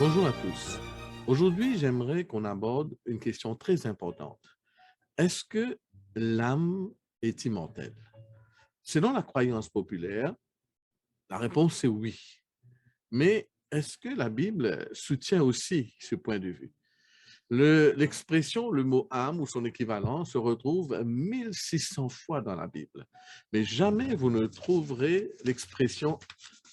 Bonjour à tous. Aujourd'hui, j'aimerais qu'on aborde une question très importante. Est-ce que l'âme est immortelle? Selon la croyance populaire, la réponse est oui. Mais est-ce que la Bible soutient aussi ce point de vue? L'expression, le mot âme ou son équivalent se retrouve 1600 fois dans la Bible. Mais jamais vous ne trouverez l'expression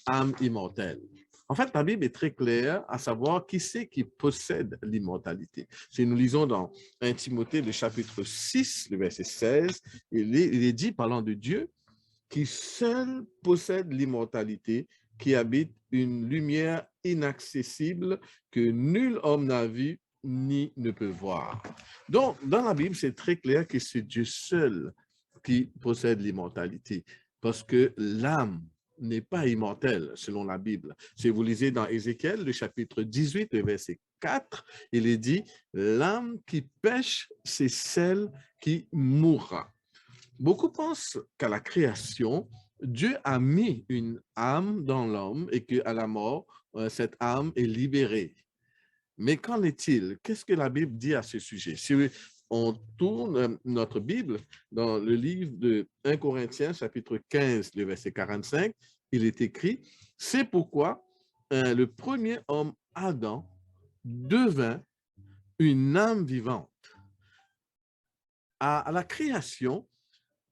âme immortelle. En fait, la Bible est très claire à savoir qui c'est qui possède l'immortalité. Si nous lisons dans 1 Timothée, le chapitre 6, le verset 16, il est dit, parlant de Dieu, qui seul possède l'immortalité, qui habite une lumière inaccessible que nul homme n'a vue ni ne peut voir. Donc, dans la Bible, c'est très clair que c'est Dieu seul qui possède l'immortalité, parce que l'âme n'est pas immortelle, selon la Bible. Si vous lisez dans Ézéchiel, le chapitre 18, le verset 4, il est dit, l'âme qui pêche, c'est celle qui mourra. Beaucoup pensent qu'à la création, Dieu a mis une âme dans l'homme et qu'à la mort, cette âme est libérée. Mais qu'en est-il? Qu'est-ce que la Bible dit à ce sujet? Si on tourne notre Bible dans le livre de 1 Corinthiens, chapitre 15, le verset 45, il est écrit, « C'est pourquoi le premier homme, Adam, devint une âme vivante. » À la création,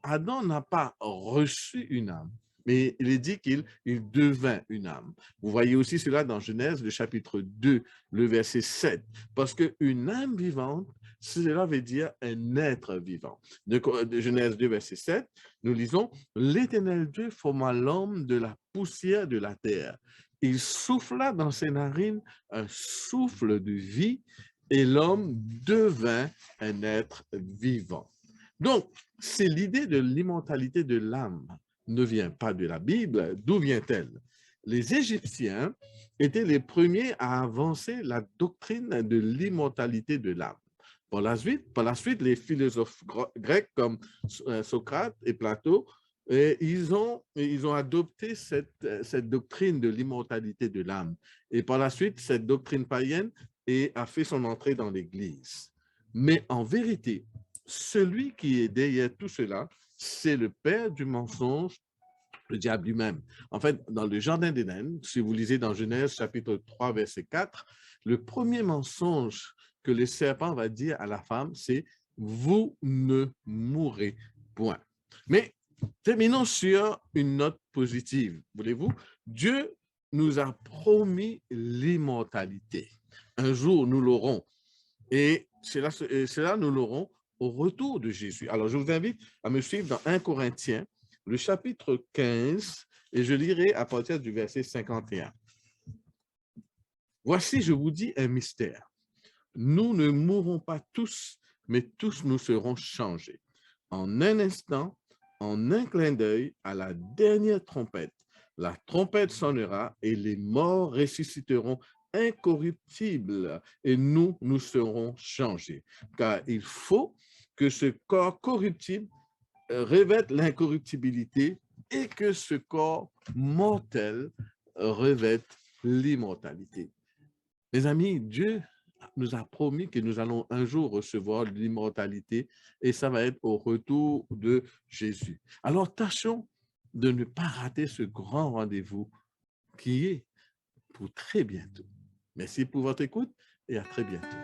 Adam n'a pas reçu une âme, mais il est dit qu'il devint une âme. Vous voyez aussi cela dans Genèse, le chapitre 2, le verset 7, parce qu'une âme vivante, cela veut dire un être vivant. De Genèse 2, verset 7, nous lisons, « L'Éternel Dieu forma l'homme de la poussière de la terre. Il souffla dans ses narines un souffle de vie et l'homme devint un être vivant. » Donc, c'est l'idée de l'immortalité de l'âme ne vient pas de la Bible. D'où vient-elle? Les Égyptiens étaient les premiers à avancer la doctrine de l'immortalité de l'âme. Par la suite, les philosophes grecs comme Socrate et Platon, ils ont adopté cette doctrine de l'immortalité de l'âme. Et par la suite, cette doctrine païenne a fait son entrée dans l'Église. Mais en vérité, celui qui est derrière tout cela, c'est le père du mensonge, le diable lui-même. En fait, dans le jardin d'Éden, si vous lisez dans Genèse chapitre 3, verset 4, le premier mensonge que le serpent va dire à la femme, c'est « vous ne mourrez point ». Mais terminons sur une note positive. Voulez-vous? Dieu nous a promis l'immortalité. Un jour, nous l'aurons. Et cela, nous l'aurons au retour de Jésus. Alors, je vous invite à me suivre dans 1 Corinthiens, le chapitre 15, et je lirai à partir du verset 51. Voici, je vous dis un mystère. Nous ne mourrons pas tous, mais tous nous serons changés. En un instant, en un clin d'œil, à la dernière trompette, la trompette sonnera et les morts ressusciteront incorruptibles et nous serons changés. Car il faut que ce corps corruptible revête l'incorruptibilité et que ce corps mortel revête l'immortalité. Mes amis, Dieu nous a promis que nous allons un jour recevoir l'immortalité et ça va être au retour de Jésus. Alors, tâchons de ne pas rater ce grand rendez-vous qui est pour très bientôt. Merci pour votre écoute et à très bientôt.